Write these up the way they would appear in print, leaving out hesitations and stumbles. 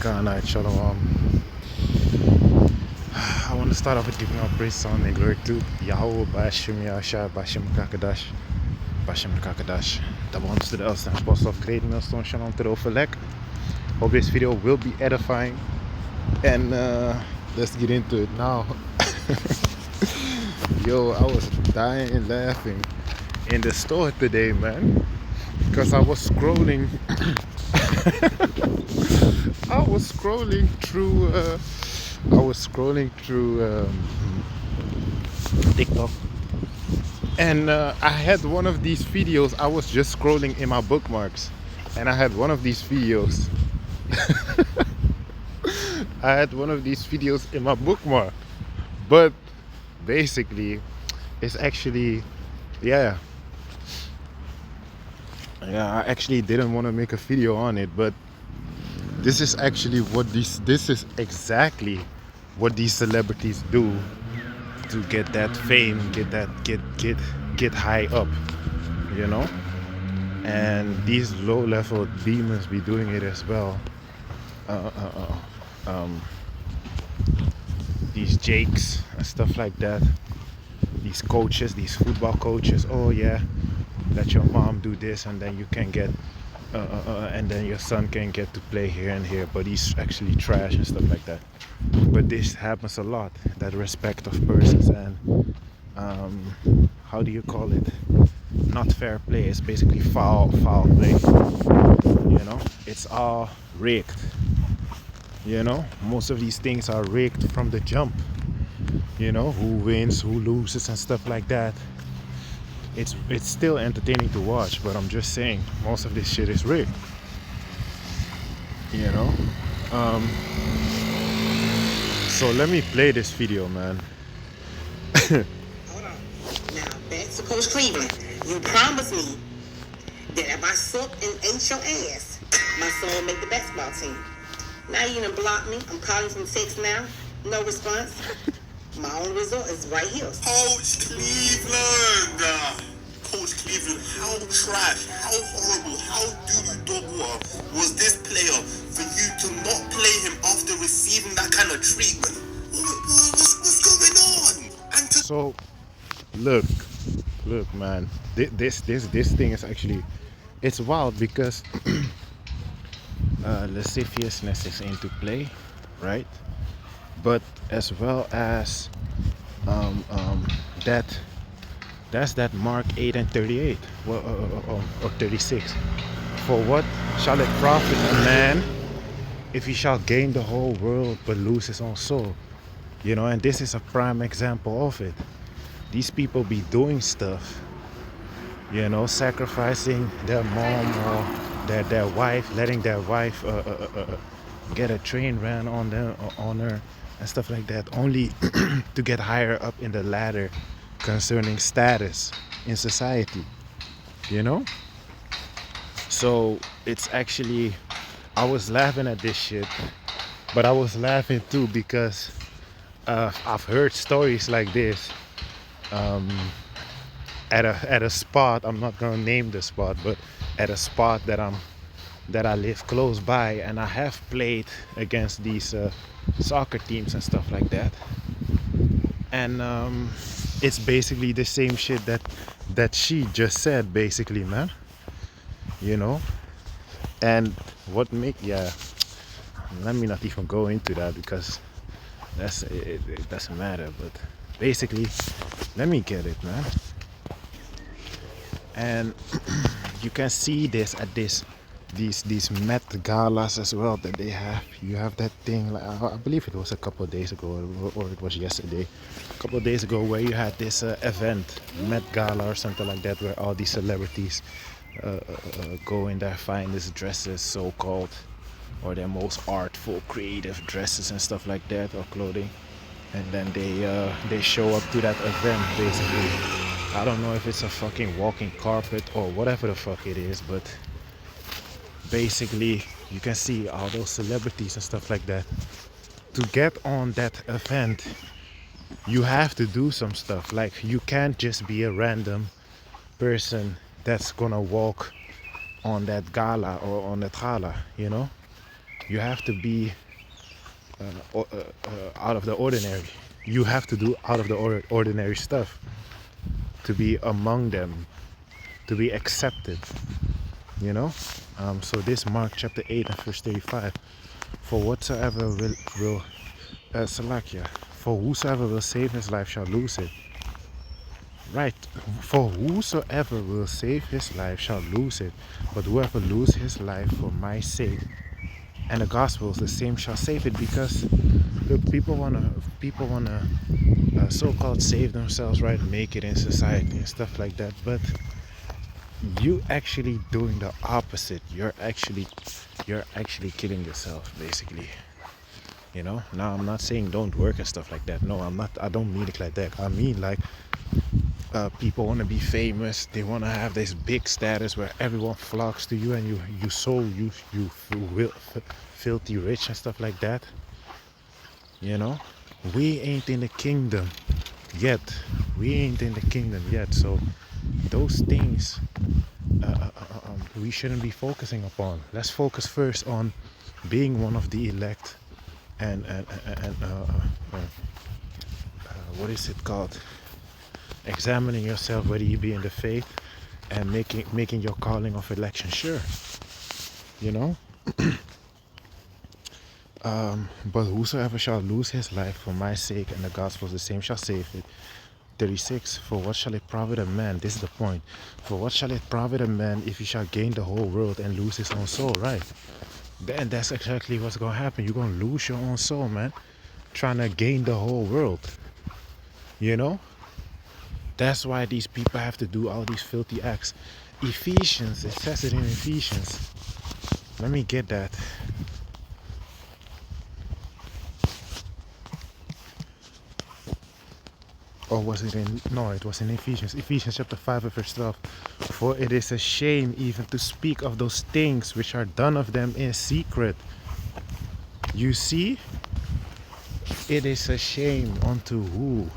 Ghana, Shalom. I want to start off with giving our praise, song and glory to Yahweh, Bashim Yasha, Bashim Kakadash, Bashim Kakadash. Double honors to the elders and apostles of great millstone, Shalom to the Ophelek. Hope this video will be edifying. And let's get into it now. Yo, I was dying laughing in the store today, man, because I was scrolling. I was scrolling through TikTok, and I had one of these videos. I was just scrolling in my bookmarks, and I had one of these videos. I had one of these videos in my bookmark, but basically, it's actually, yeah. I actually didn't want to make a video on it, but this is actually what this is exactly what these celebrities do to get that fame, get high up, you know. And these low-level demons be doing it as well. These Jakes and stuff like that. These coaches, these football coaches. Oh yeah, let your mom do this, and then you can get, and then your son can get to play here and here. But he's actually trash and stuff like that. But this happens a lot. That respect of persons and how do you call it? Not fair play. It's basically foul play. You know, it's all rigged. You know, most of these things are rigged from the jump. You know, who wins, who loses, and stuff like that. It's still entertaining to watch, but I'm just saying most of this shit is rigged. You know. So let me play this video, man. Hold on. Now, back to Coach Cleveland. You promised me that if I sucked and ate your ass, my son would make the basketball team. Now you done blocked me. I'm calling from text now. No response. My only result is right here. Coach Cleveland! Coach Cleveland, how trash, how horrible, how doo-doo dog water was this player for you to not play him after receiving that kind of treatment? What's going on? And to So look, man. This thing is actually, it's wild because lasciviousness is into play, right? But as well as that's that Mark 8 and 38, or 36. For what shall it profit a man if he shall gain the whole world but lose his own soul? You know, and this is a prime example of it. These people be doing stuff, you know, sacrificing their mom or their wife, letting their wife get a train ran on them, on her, and stuff like that, only to get higher up in the ladder concerning status in society, you know. So it's actually, I was laughing at this shit, but I was laughing too because I've heard stories like this at a spot. I'm not gonna name the spot, but at a spot that I live close by, and I have played against these soccer teams and stuff like that. And it's basically the same shit that she just said, basically, man. You know. And what let me not even go into that because it doesn't matter. But basically, let me get it, man. And you can see this at these Met galas as well that they have. You have that thing, like, I believe it was a couple of days ago, or it was yesterday, a couple of days ago, where you had this event, Met Gala or something like that, where all these celebrities go in their finest dresses, so-called, or their most artful, creative dresses and stuff like that, or clothing, and then they show up to that event, basically. I don't know if it's a fucking walking carpet or whatever the fuck it is, but basically you can see all those celebrities and stuff like that. To get on that event, you have to do some stuff. Like, you can't just be a random person that's gonna walk on that gala or on that gala, you know. You have to be out of the ordinary. You have to do out of the ordinary stuff to be among them, to be accepted. You know. So this Mark chapter 8 and verse 35. For whatsoever will Salakia. For whosoever will save his life shall lose it. Right. For whosoever will save his life shall lose it. But whoever lose his life for my sake and the gospels, the same shall save it. Because look, people wanna so-called save themselves, right? Make it in society and stuff like that. But you actually doing the opposite. You're actually killing yourself, basically. You know. Now I'm not saying don't work and stuff like that. No, I'm not. I don't mean it like that. I mean like people want to be famous. They want to have this big status where everyone flocks to you, and you will filthy rich and stuff like that. You know, we ain't in the kingdom yet. So those things we shouldn't be focusing upon. Let's focus first on being one of the elect and what is it called? Examining yourself whether you be in the faith and making your calling of election sure. You know. But whosoever shall lose his life for my sake and the gospel, the same shall save it. 36. For what shall it profit a man? This is the point. For what shall it profit a man if he shall gain the whole world and lose his own soul? Right. Then that's exactly what's gonna happen. You're gonna lose your own soul, man. Trying to gain the whole world. You know? That's why these people have to do all these filthy acts. Ephesians, it says it in Ephesians. Let me get that. Or was it in, no, it was in Ephesians. Ephesians chapter 5 verse 12. For it is a shame even to speak of those things which are done of them in secret. You see? It is a shame unto who?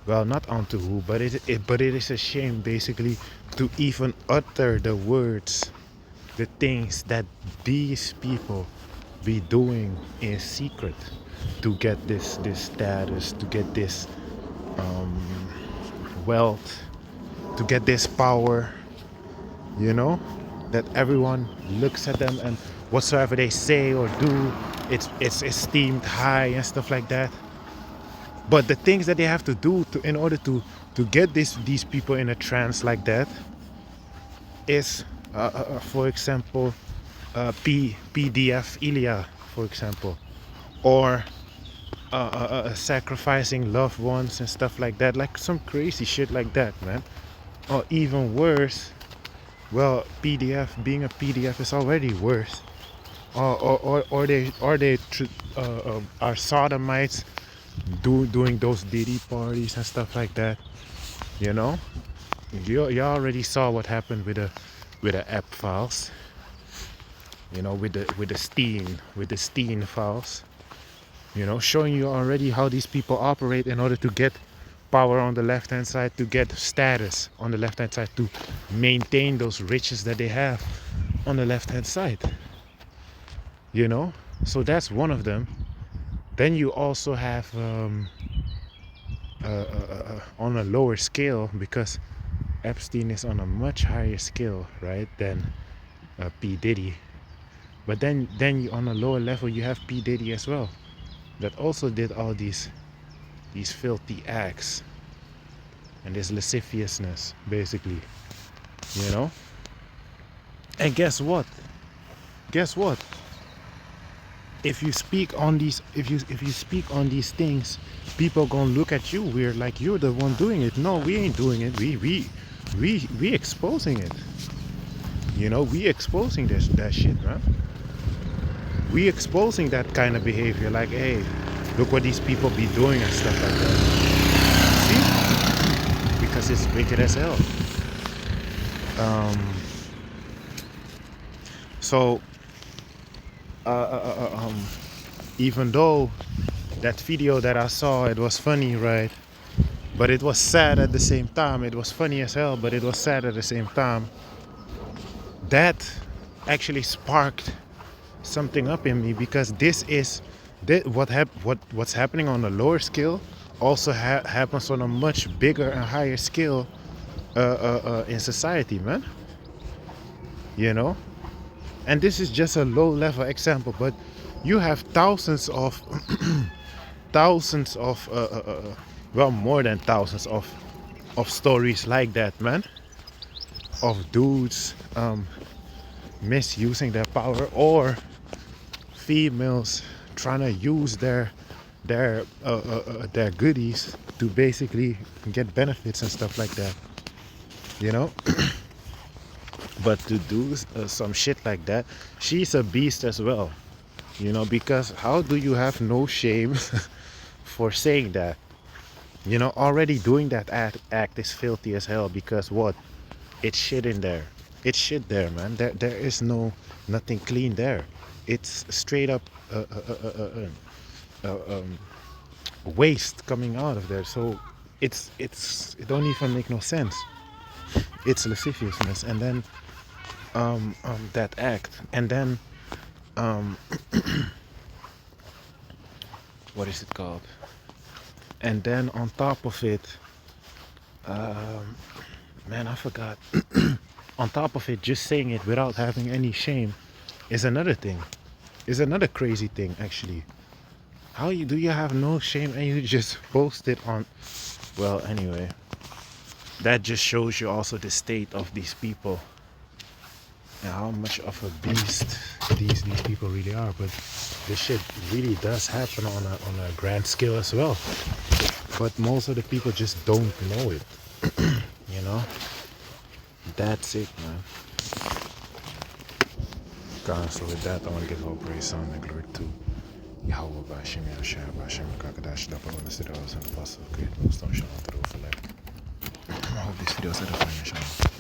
Well, not unto who, but it is a shame basically to even utter the words, the things that these people be doing in secret to get this status, to get this wealth, to get this power, you know, that everyone looks at them and whatsoever they say or do, it's esteemed high and stuff like that. But the things that they have to do in order to get these people in a trance like that is, for example, PDF Ilya, for example, or sacrificing loved ones and stuff like that, like some crazy shit like that, man. Or even worse, well, PDF, being a PDF is already worse. Or they are sodomites doing those Diddy parties and stuff like that. You know, you already saw what happened with the app files. You know, with the Steen files. You know, showing you already how these people operate in order to get power on the left hand side, to get status on the left hand side, to maintain those riches that they have on the left hand side. You know, so that's one of them. Then you also have on a lower scale, because Epstein is on a much higher scale, right, than P. Diddy. But then you, on a lower level, you have P. Diddy as well, that also did all these filthy acts and this lasciviousness, basically, you know. And guess what? If you speak on these, if you speak on these things, people gonna look at you weird, like you're the one doing it. No, we ain't doing it. We exposing it. You know, we exposing that shit, man. We exposing that kind of behavior, like, hey, look what these people be doing and stuff like that. See? Because it's wicked as hell. So even though that video that I saw, it was funny, right? But it was sad at the same time. It was funny as hell, but it was sad at the same time. That actually sparked something up in me, because what's happening on a lower scale also happens on a much bigger and higher scale in society, man. You know, and this is just a low level example, but you have thousands of thousands of well, more than thousands of stories like that, man, of dudes misusing their power, or females trying to use their goodies to basically get benefits and stuff like that, you know. But to do some shit like that, she's a beast as well, you know, because how do you have no shame for saying that? You know, already doing that act is filthy as hell, because what? It's shit in there. It's shit there, man. There is nothing clean there. It's straight up waste coming out of there. So it don't even make no sense. It's lasciviousness, and then that act, and then what is it called? And then on top of it, man, I forgot. On top of it, just saying it without having any shame is another thing. Is another crazy thing, actually. How do you have no shame and you just post it on? Well, anyway, that just shows you also the state of these people and how much of a beast these people really are. But this shit really does happen on a grand scale as well. But most of the people just don't know it. You know? That's it, man. God, so with that, I want to give all praise, honor, and glory to Yahweh, Bashim, Yahshua, Bashim, Kakadash, Dapper, on the city, I was an apostle, great, most on Shalom, to the overlap. I hope this video is edifying, Shalom.